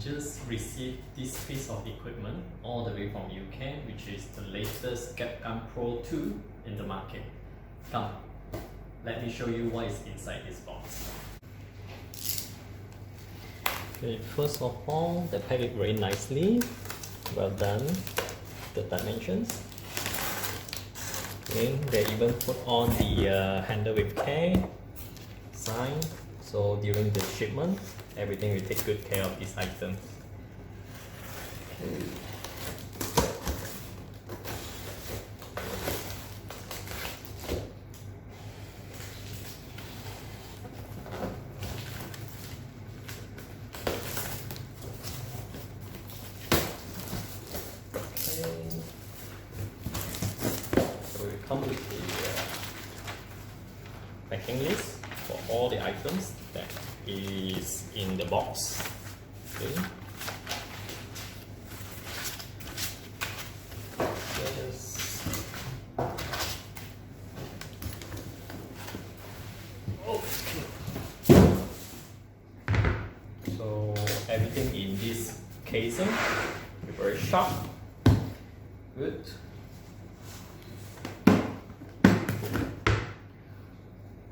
just received this piece of equipment all the way from UK, which is the latest GapGun PRO2 in the market. Come, let me show you what is inside this box. Okay, first of all, they pack it very nicely. Well done. The dimensions. Okay, they even put on the handle with K sign, so during the shipment, everything will take good care of this item. Okay. So we come with the packing list for all the items that is in the box. Okay. So everything in this casing is very sharp. Good.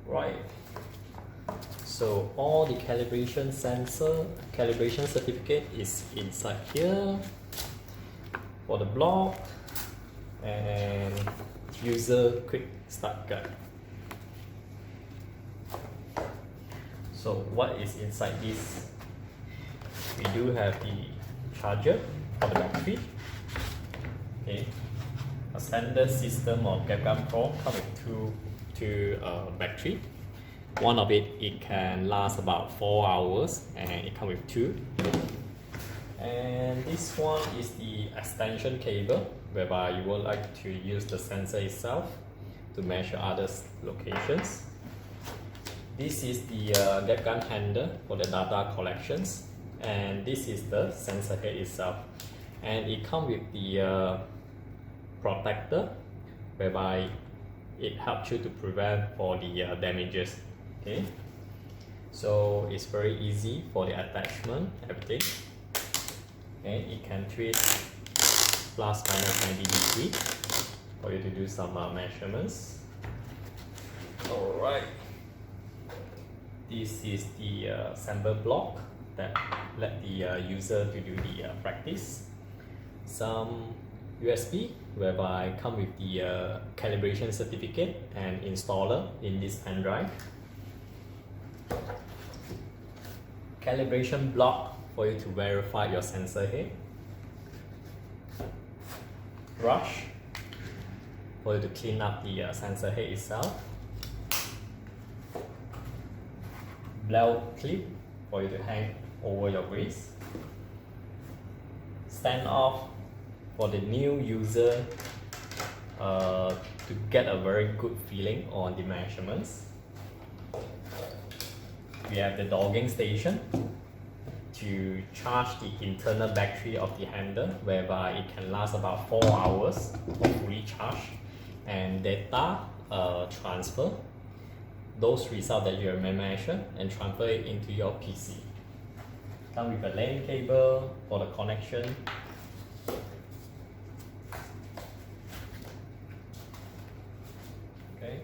Right. So all the calibration certificate is inside here for the block and user quick start guide. So what is inside this? We do have the charger for the battery. Okay. A standard system of GapGun Pro comes with two battery. One of it can last about 4 hours, and it comes with two. And this one is the extension cable, whereby you would like to use the sensor itself to measure other locations. This is the GapGun handle for the data collections, and this is the sensor head itself. And it comes with the protector, whereby it helps you to prevent for the damages. Okay, so it's very easy for the attachment, everything. Okay, it can twist plus minus 90 degrees for you to do some measurements. Alright, this is the sample block that let the user to do the practice. Some USB, whereby come with the calibration certificate and installer in this pen drive. Calibration block for you to verify your sensor head. Brush for you to clean up the sensor head itself. Weld clip for you to hang over your waist. Stand off for the new user to get a very good feeling on the measurements. We have the dogging station to charge the internal battery of the handle, whereby it can last about 4 hours fully charged, and data transfer those results that you have measured and transfer it into your PC. Come with a LAN cable for the connection. Okay,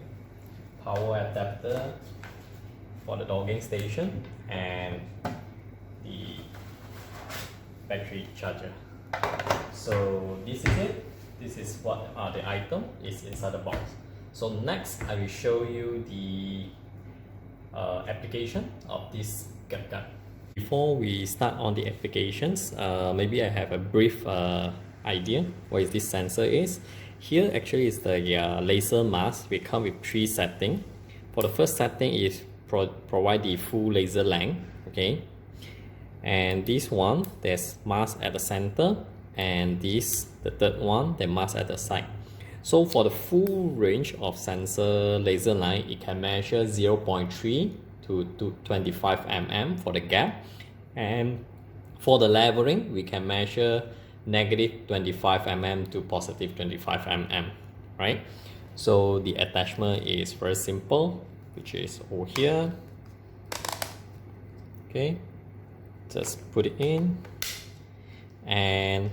power adapter for the dogging station, and the battery charger. So this is it. This is what the item is inside the box. So next I will show you the application of this GapGun. Before we start on the applications, maybe I have a brief idea what this sensor is. Here actually is the laser mask. We come with 3 settings. For the first setting is provide the full laser length, okay, and this one there's mask at the center, and this the third one the mask at the side. So for the full range of sensor laser line, it can measure 0.3 to 25 mm for the gap, and for the leveling we can measure negative 25 mm to positive 25 mm, right? So the attachment is very simple, which is over here. Okay, just put it in. And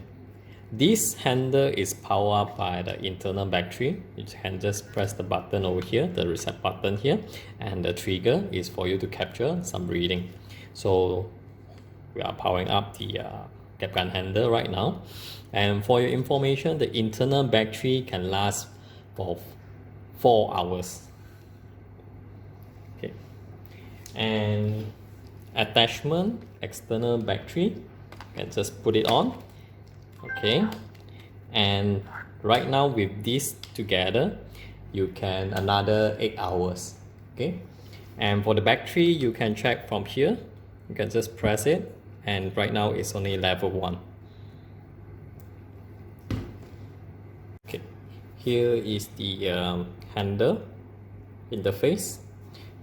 this handle is powered up by the internal battery. You can just press the button over here, the reset button here, and the trigger is for you to capture some reading. So we are powering up the GapGun handle right now. And for your information, the internal battery can last for 4 hours. Okay. And attachment, external battery, you can just put it on. Okay. And right now with this together, you can another 8 hours. Okay. And for the battery, you can check from here. You can just press it, and right now it's only level 1. Okay, here is the handle interface.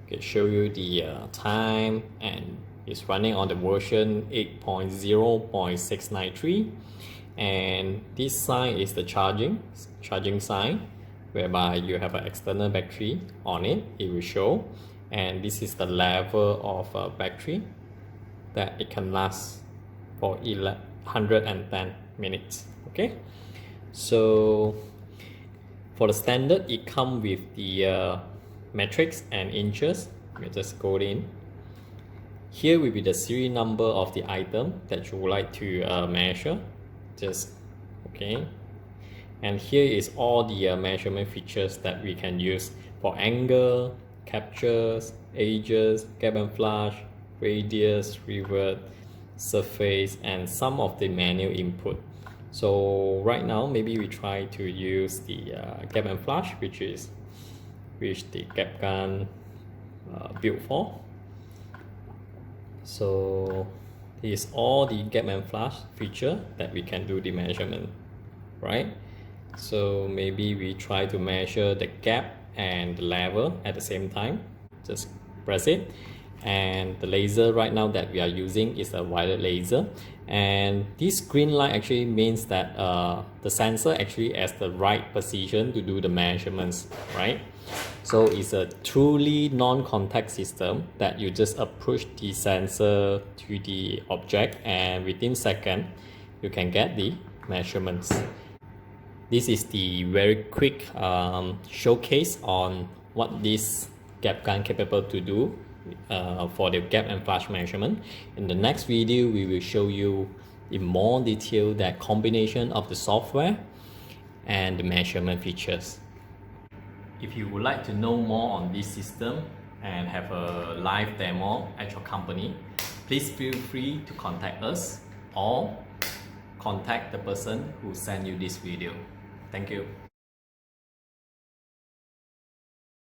Okay, show you the time, and it's running on the version 8.0.693, and this sign is the charging sign, whereby you have an external battery on it. It will show, and this is the level of battery that it can last for 110 minutes. Okay, so for the standard, it comes with the metrics and inches. You just go in. Here will be the serial number of the item that you would like to measure. Just okay, and here is all the measurement features that we can use for angle, captures, edges, gap and flash, radius, revert, surface, and some of the manual input. So right now, maybe we try to use the gap and flash, which the GapGun built for. So here's all the gap and flash feature that we can do the measurement, right? So maybe we try to measure the gap and the level at the same time. Just press it. And the laser right now that we are using is a violet laser, and this green light actually means that the sensor actually has the right position to do the measurements, right? So it's a truly non-contact system that you just approach the sensor to the object, and within seconds you can get the measurements. This is the very quick showcase on what this GapGun capable to do for the gap and flash measurement. In the next video, we will show you in more detail that combination of the software and the measurement features. If you would like to know more on this system and have a live demo at your company, please feel free to contact us or contact the person who sent you this video. Thank you.